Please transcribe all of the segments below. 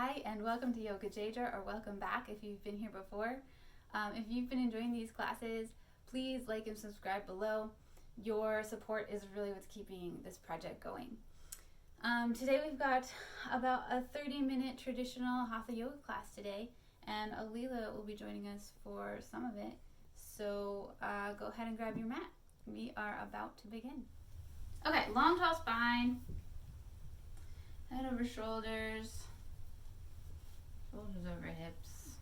Hi, and welcome to Yoga Jadra, or welcome back if you've been here before. If you've been enjoying these classes, please like and subscribe below. Your support is really what's keeping this project going. Today we've got about a 30-minute traditional Hatha yoga class today, and Alila will be joining us for some of it. So go ahead and grab your mat. We are about to begin. Okay, long tall spine, head over shoulders. Shoulders over hips.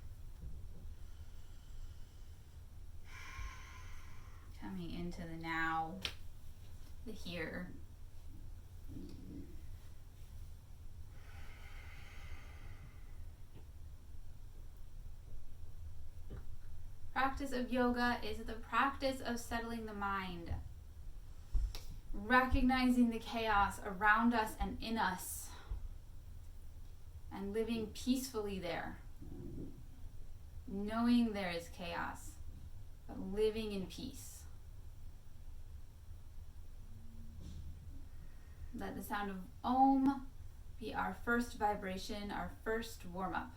Coming into the now, the here. Practice of yoga is the practice of settling the mind, recognizing the chaos around us and in us, and living peacefully there, knowing there is chaos, but living in peace. Let the sound of Om be our first vibration, our first warm-up.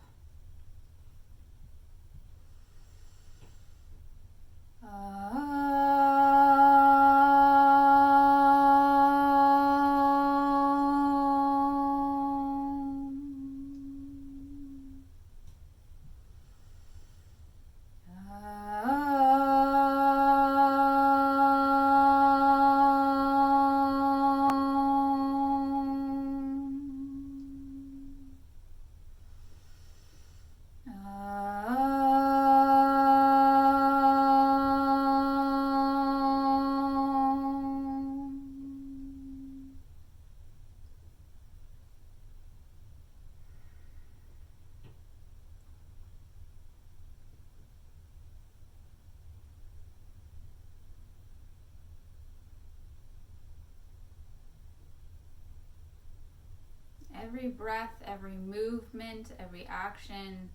Every breath, every movement, every action,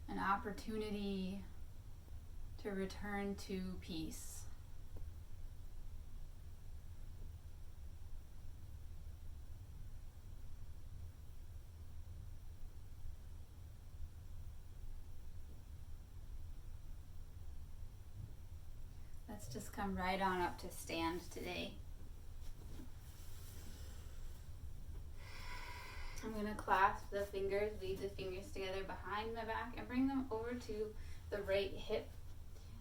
an opportunity to return to peace. Let's just come right on up to stand today. I'm going to clasp the fingers, lead the fingers together behind my back, and bring them over to the right hip.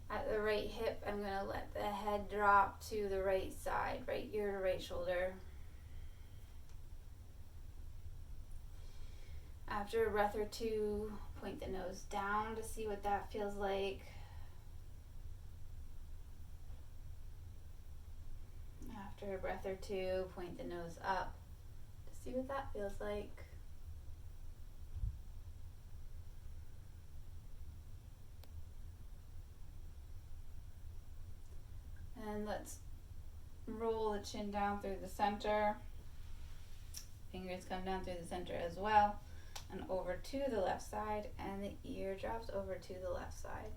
At the right hip, I'm going to let the head drop to the right side, right ear to right shoulder. After a breath or two, point the nose down to see what that feels like. After a breath or two, point the nose up. See what that feels like. And let's roll the chin down through the center. Fingers come down through the center as well. And over to the left side. And the ear drops over to the left side.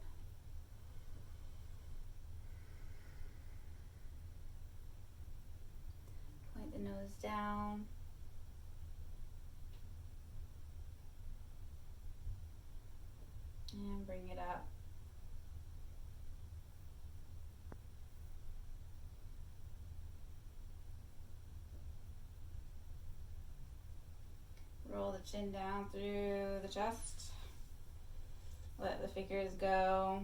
Point the nose down. And bring it up. Roll the chin down through the chest. Let the fingers go.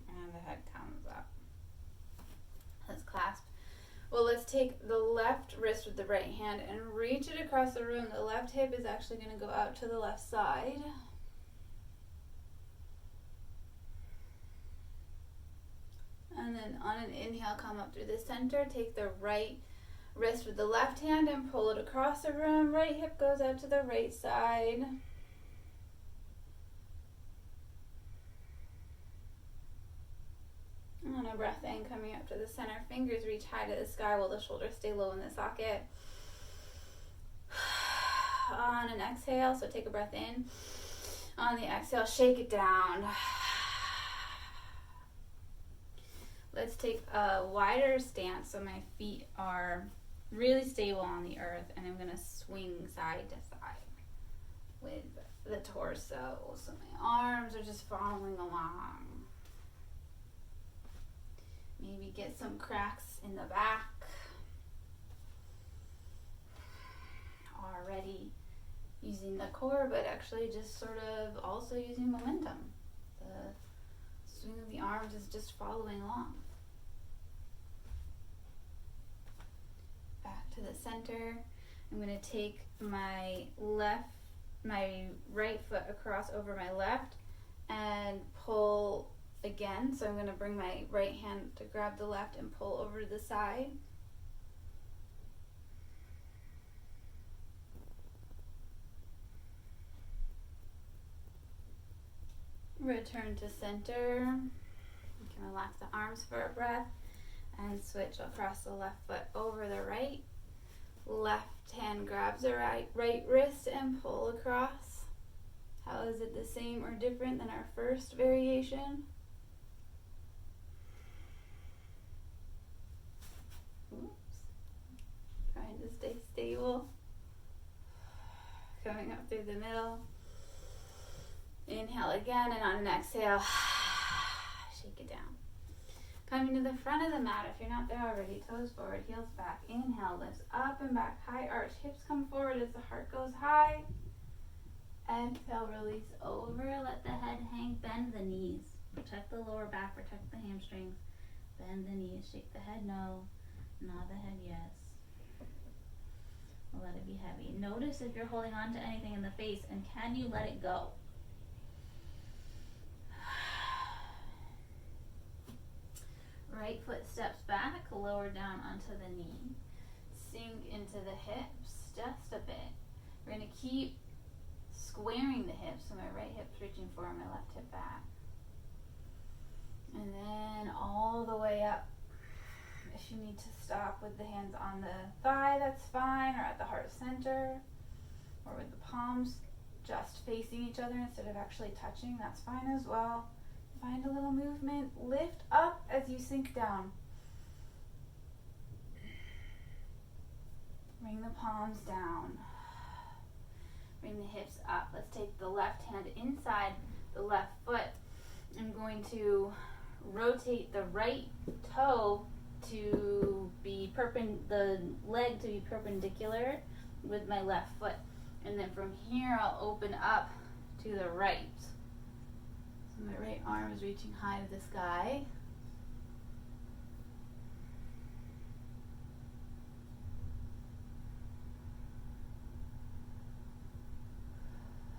And the head comes up. Let's clasp. Well, let's take the left wrist with the right hand and reach it across the room. The left hip is actually going to go out to the left side. And then on an inhale, come up through the center. Take the right wrist with the left hand and pull it across the room. Right hip goes out to the right side. And on a breath in, coming up to the center, fingers reach high to the sky while the shoulders stay low in the socket. On an exhale, so take a breath in. On the exhale, shake it down. Let's take a wider stance so my feet are really stable on the earth, and I'm going to swing side to side with the torso. So my arms are just following along. Maybe get some cracks in the back. Already using the core, but actually just sort of also using momentum. The swing of the arms is just following along. Back to the center. I'm going to take my right foot across over my left and pull again. So I'm going to bring my right hand to grab the left and pull over to the side. Return to center. You can relax the arms for a breath and switch across the left foot over the right. Left hand grabs the right wrist and pull across. How is it the same or different than our first variation? Oops. Trying to stay stable. Coming up through the middle. Inhale again, and on an exhale, shake it down. Coming to the front of the mat if you're not there already. Toes forward, heels back. Inhale, lifts up and back, high arch. Hips come forward as the heart goes high. Exhale, release over. Let the head hang. Bend the knees. Protect the lower back, protect the hamstrings. Bend the knees. Shake the head no. Nod the head yes. Let it be heavy. Notice if you're holding on to anything in the face, and can you let it go? Right foot steps back, lower down onto the knee. Sink into the hips just a bit. We're going to keep squaring the hips, so my right hip's reaching forward, my left hip back. And then all the way up. If you need to stop with the hands on the thigh, that's fine, or at the heart center, or with the palms just facing each other instead of actually touching, that's fine as well. Find a little movement. Lift up as you sink down. Bring the palms down. Bring the hips up. Let's take the left hand inside the left foot. I'm going to rotate the right toe to be the leg to be perpendicular with my left foot. And then from here I'll open up to the right. So my right arm is reaching high to the sky.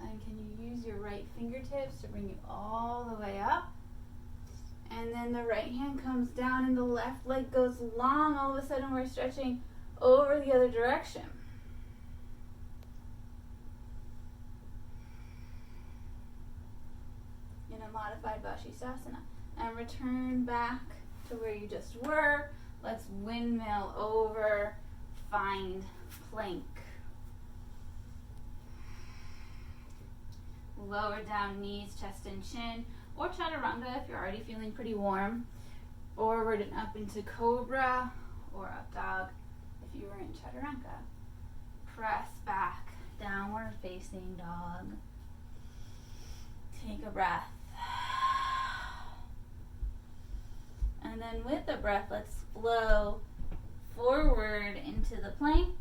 And can you use your right fingertips to bring you all the way up? And then the right hand comes down and the left leg goes long. All of a sudden we're stretching over the other direction. In a modified Vashisthasana. And return back to where you just were. Let's windmill over, find plank. Lower down knees, chest and chin. Or chaturanga if you're already feeling pretty warm. Forward and up into cobra or up dog if you were in chaturanga. Press back, downward facing dog. Take a breath. And then with the breath, let's flow forward into the plank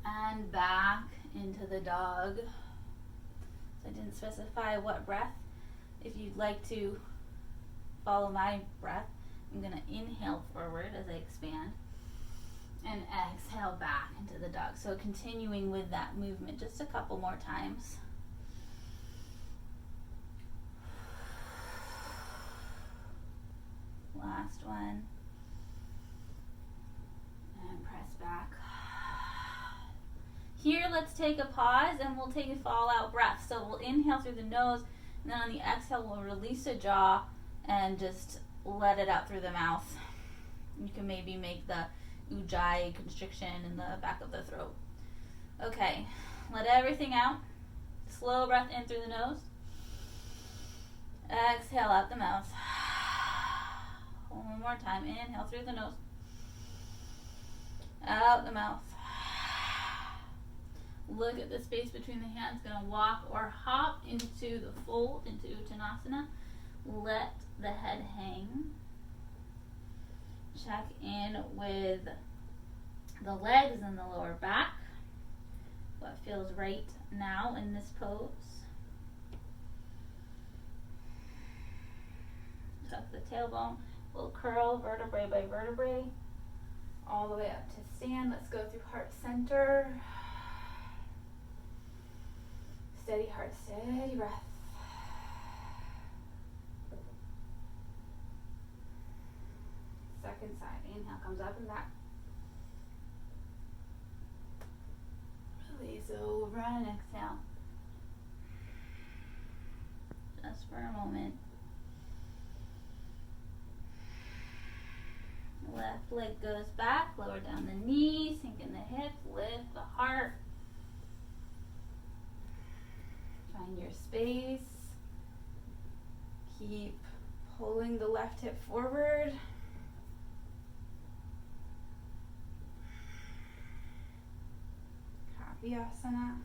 and back into the dog. So I didn't specify what breath. If you'd like to follow my breath, I'm going to inhale forward as I expand and exhale back into the dog. So continuing with that movement just a couple more times. Last one. And press back. Here, let's take a pause and we'll take a fall-out breath. So we'll inhale through the nose, and then on the exhale, we'll release the jaw and just let it out through the mouth. You can maybe make the ujjayi constriction in the back of the throat. Okay, let everything out. Slow breath in through the nose. Exhale out the mouth. One more time. Inhale through the nose. Out the mouth. Look at the space between the hands. Gonna walk or hop into the fold, into Uttanasana. Let the head hang. Check in with the legs and the lower back. What feels right now in this pose. Tuck the tailbone. We'll curl vertebrae by vertebrae. All the way up to stand. Let's go through heart center. Steady heart, steady breath. Second side. Inhale comes up and back. Release over and exhale. Just for a moment. Left leg goes back, lower down the knee, sink in the hips, lift the heart. Find your space. Keep pulling the left hip forward. Kapiyasana.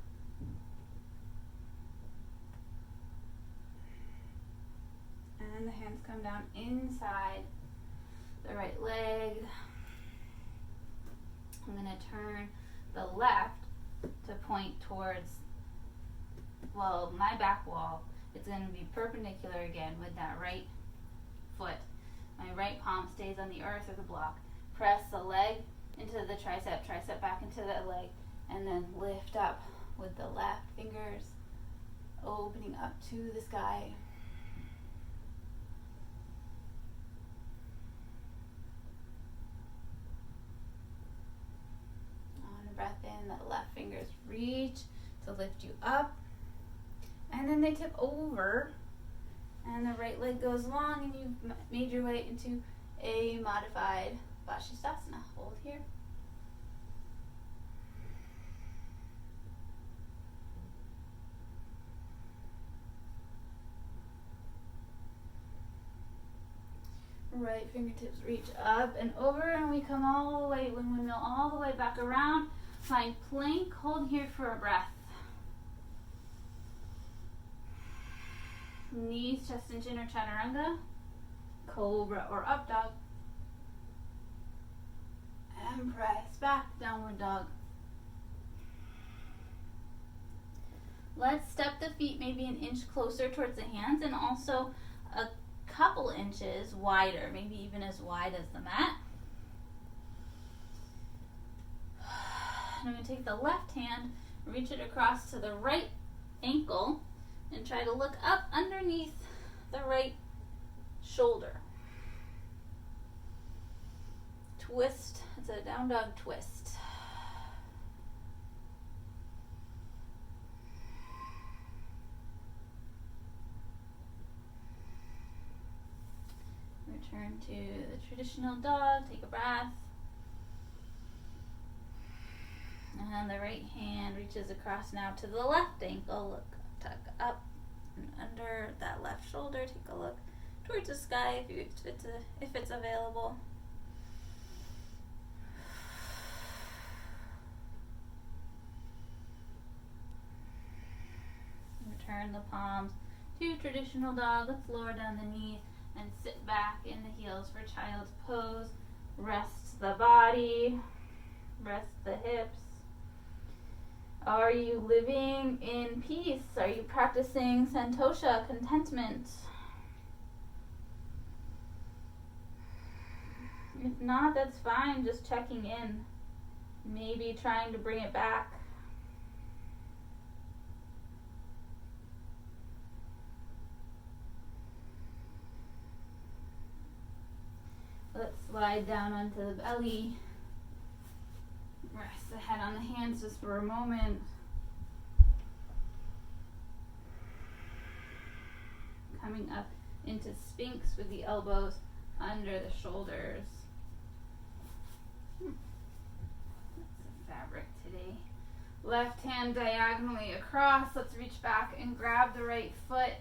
And the hands come down inside the right leg. I'm going to turn the left to point towards, well, my back wall. It's going to be perpendicular again with that right foot. My right palm stays on the earth or the block. Press the leg into the tricep back into the leg, and then lift up with the left fingers, opening up to the sky. Breath in, the left fingers reach to lift you up, and then they tip over, and the right leg goes long, and you've made your way into a modified Vashisthasana. Hold here. Right fingertips reach up and over, and we come all the way, windmill all the way back around. Find plank, hold here for a breath. Knees, chest and chin or chaturanga. Cobra or up dog. And press back, downward dog. Let's step the feet maybe an inch closer towards the hands, and also a couple inches wider, maybe even as wide as the mat. I'm going to take the left hand, reach it across to the right ankle, and try to look up underneath the right shoulder. Twist. It's a down dog twist. Return to the traditional dog. Take a breath. And the right hand reaches across now to the left ankle. Look, tuck up and under that left shoulder. Take a look towards the sky if it's available. Return the palms to traditional dog. Let's lower down the knees and sit back in the heels for child's pose. Rest the body. Rest the hips. Are you living in peace? Are you practicing santosha, contentment? If not, that's fine. Just checking in. Maybe trying to bring it back. Let's slide down onto the belly. Rest the head on the hands just for a moment. Coming up into Sphinx with the elbows under the shoulders. That's some fabric today. Left hand diagonally across. Let's reach back and grab the right foot.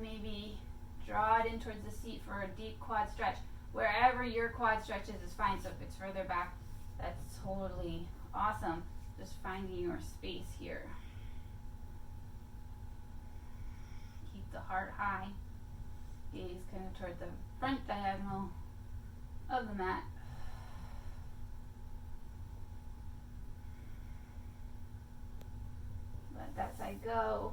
Maybe draw it in towards the seat for a deep quad stretch. Wherever your quad stretches is fine. So if it's further back, That's totally awesome. Just finding your space here. Keep the heart high. Gaze kind of toward the front diagonal of the mat. Let that side go.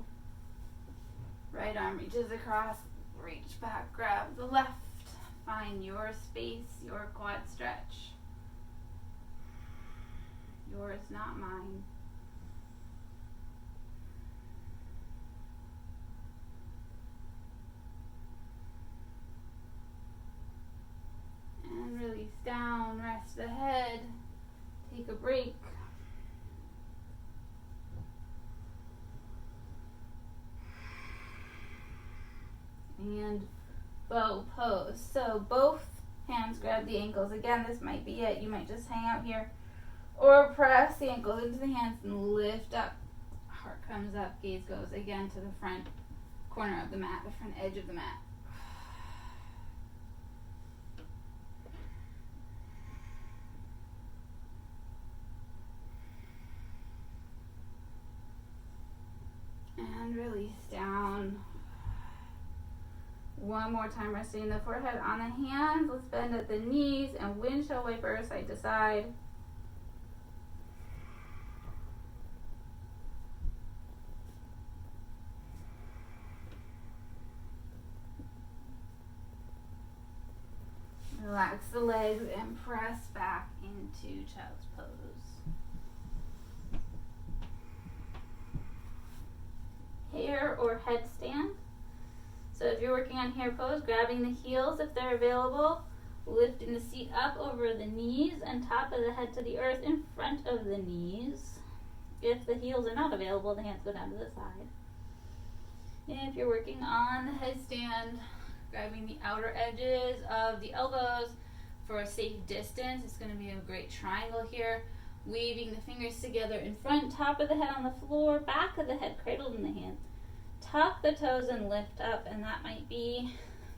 Right arm reaches across, reach back, grab the left. Find your space, your quad stretch. Yours, not mine. And release down, rest the head, take a break. And bow pose. So both hands grab the ankles. Again, this might be it. You might just hang out here or press the ankles into the hands and lift up. Heart comes up, gaze goes again to the front corner of the mat, the front edge of the mat. And release down. One more time, resting the forehead on the hands. Let's bend at the knees and windshield wiper side to side. Relax the legs and press back into child's pose. Hair or headstand. So if you're working on hair pose, grabbing the heels if they're available, lifting the seat up over the knees and top of the head to the earth in front of the knees. If the heels are not available, the hands go down to the side. And if you're working on the headstand, grabbing the outer edges of the elbows for a safe distance. It's going to be a great triangle here. Weaving the fingers together in front, top of the head on the floor, back of the head cradled in the hands. Tuck the toes and lift up, and that might be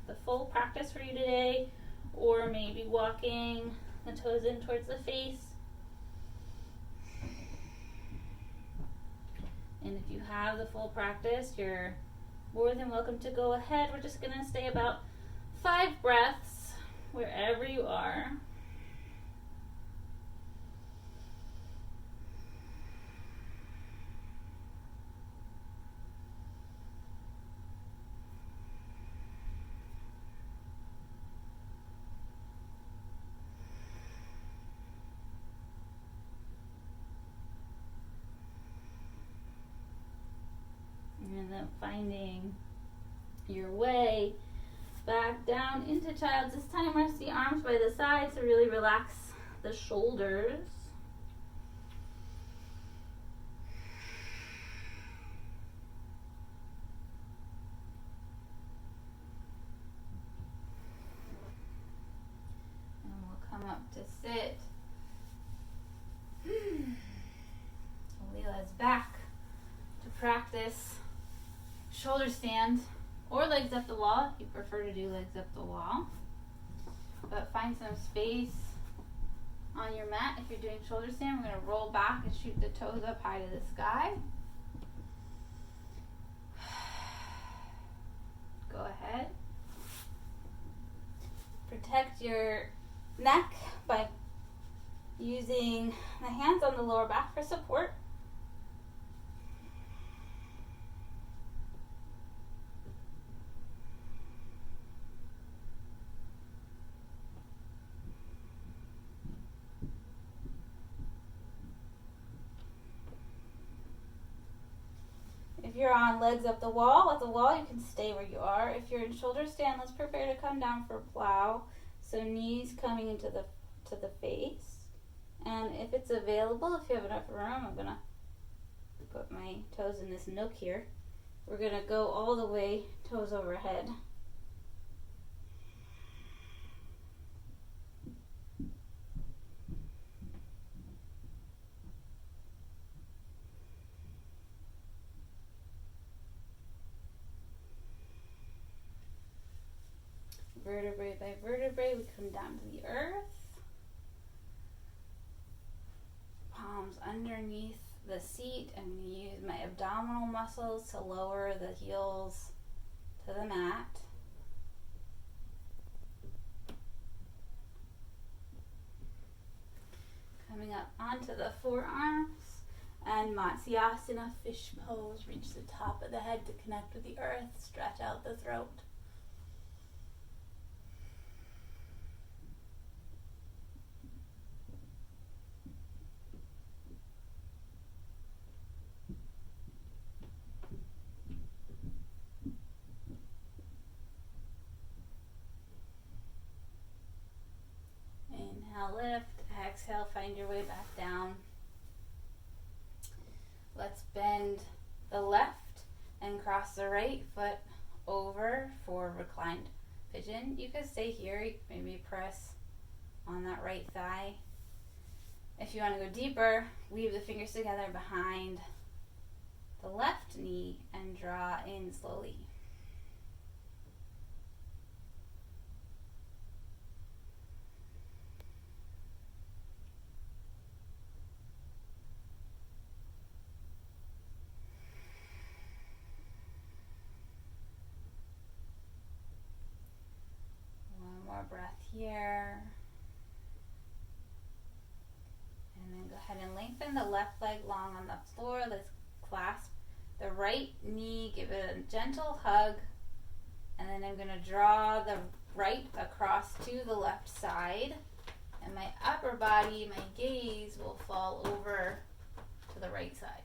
the full practice for you today, or maybe walking the toes in towards the face. And if you have the full practice, you're more than welcome to go ahead. We're just going to stay about 5 breaths wherever you are. And then finding your way back down into child's. This time rest the arms by the sides to really relax the shoulders. And we'll come up to sit. Leela's back to practice shoulder stand or legs up the wall if you prefer to do legs up the wall. But find some space on your mat. If you're doing shoulder stand, we're going to roll back and shoot the toes up high to the sky. Go ahead. Protect your neck by using the hands on the lower back for support. If you're on legs up the wall, you can stay where you are. If you're in shoulder stand, let's prepare to come down for plow. So knees coming into the face. And if it's available, if you have enough room, I'm going to put my toes in this nook here. We're going to go all the way toes overhead. Vertebrae by vertebrae, we come down to the earth. underneath the seat. I'm going to use my abdominal muscles to lower the heels to the mat. Coming up onto the forearms, and Matsyasana, fish pose. Reach the top of the head to connect with the earth. Stretch out the throat. Inhale, lift. Exhale, find your way back down. Let's bend the left and cross the right foot over for reclined pigeon. You can stay here. You can maybe press on that right thigh. If you want to go deeper, weave the fingers together behind the left knee and draw in slowly. Breath here, and then go ahead and lengthen the left leg long on the floor. Let's clasp the right knee, give it a gentle hug, and then I'm going to draw the right across to the left side, and my upper body, my gaze will fall over to the right side.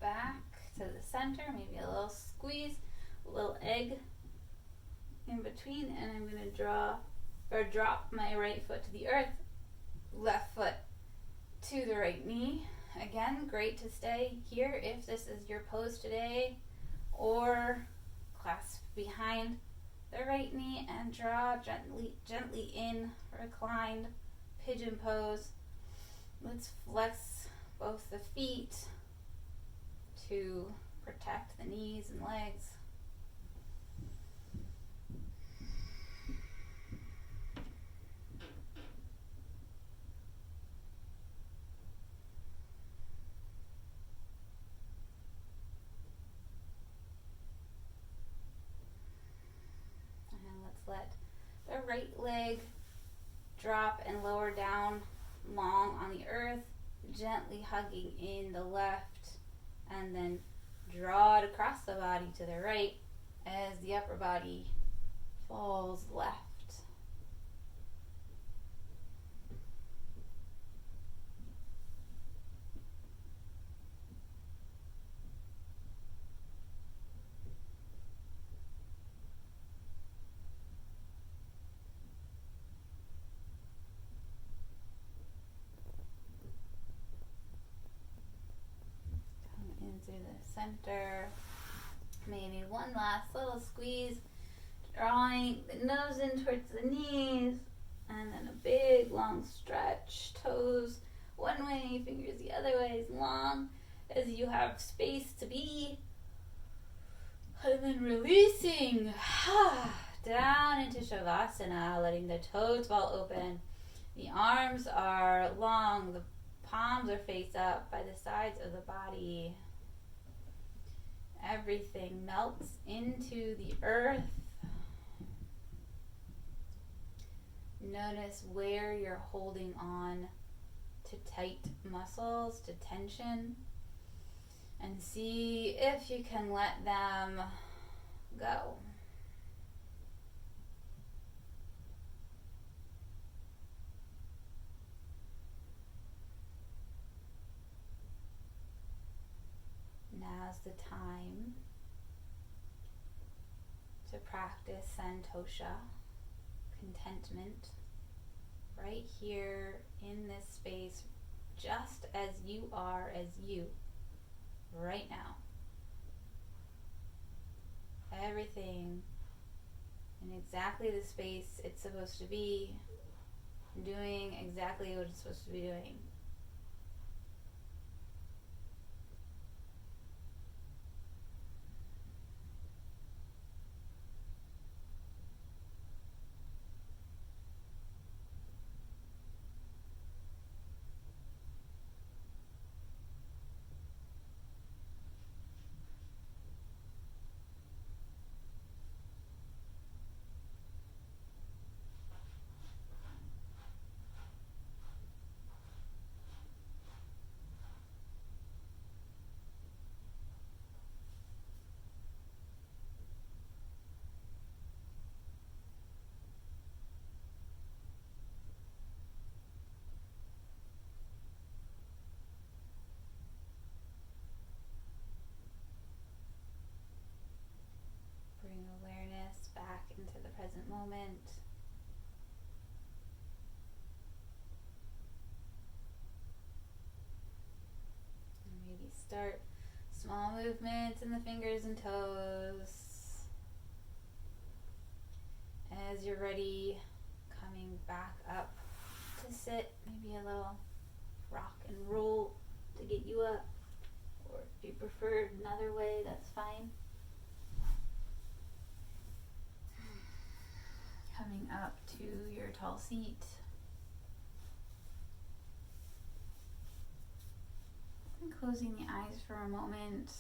Back to the center, maybe a little squeeze, a little egg in between, and I'm going to drop my right foot to the earth, left foot to the right knee. Again, great to stay here if this is your pose today, or clasp behind the right knee and draw gently in, reclined pigeon pose. Let's flex both the feet to protect the knees and legs. And let's let the right leg drop and lower down long on the earth, gently hugging in the left, and then draw it across the body to the right as the upper body falls left. Into the center. Maybe one last little squeeze, drawing the nose in towards the knees, and then a big long stretch, toes one way, fingers the other way, as long as you have space to be. And then releasing down into Shavasana, letting the toes fall open. The arms are long, the palms are face up by the sides of the body. Everything melts into the earth. Notice where you're holding on to tight muscles, to tension, and see if you can let them go. Now's the time to practice santosha, contentment, right here in this space, just as you are, as you, right now. Everything in exactly the space it's supposed to be, doing exactly what it's supposed to be doing. Bring awareness back into the present moment. And maybe start small movements in the fingers and toes. As you're ready, coming back up to sit, maybe a little rock and roll to get you up. Or if you prefer another way, that's fine. Coming up to your tall seat. And closing the eyes for a moment.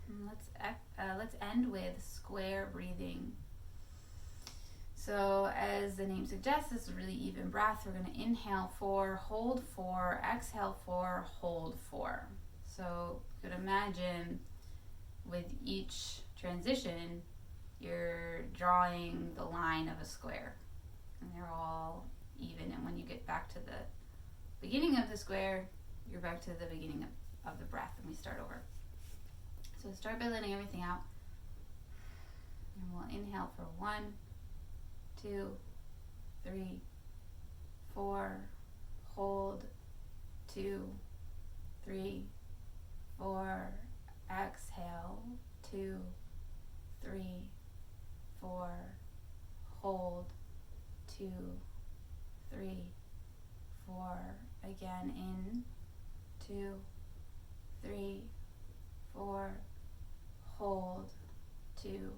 And let's end with square breathing. So as the name suggests, this is a really even breath. We're going to inhale 4, hold 4, exhale 4, hold 4. So you could imagine with each transition, you're drawing the line of a square. And they're all even. And when you get back to the beginning of the square, you're back to the beginning of the breath, and we start over. So start by letting everything out. And we'll inhale for 1, 2, 3, 4, hold, 2, 3, 4, exhale, 2, 3, 4, hold, 2, 3, 4, again in, 2, 3, 4, hold, 2,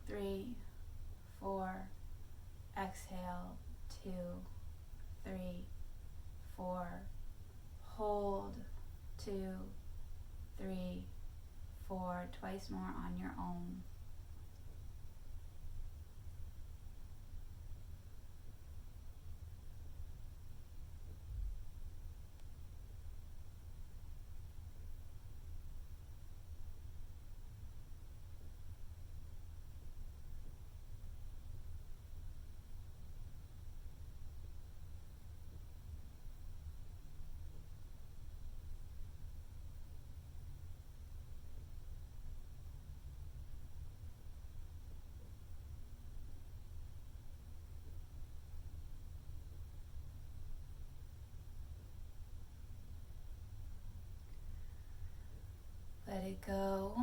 3, 4, exhale, 2, 3, 4, hold, 2, 3, 4, twice more on your own. Let it go.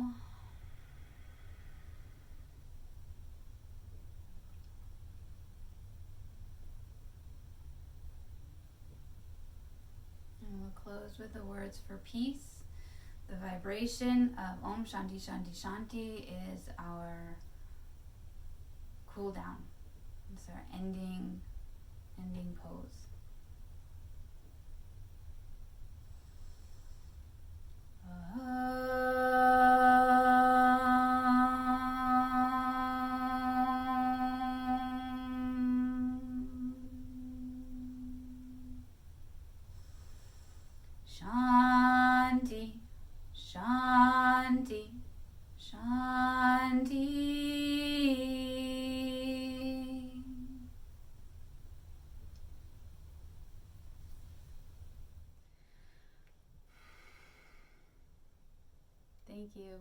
And we'll close with the words for peace. The vibration of Om Shanti Shanti Shanti is our cool down. It's our ending pose. Shanti, Shanti, Shanti. Thank you.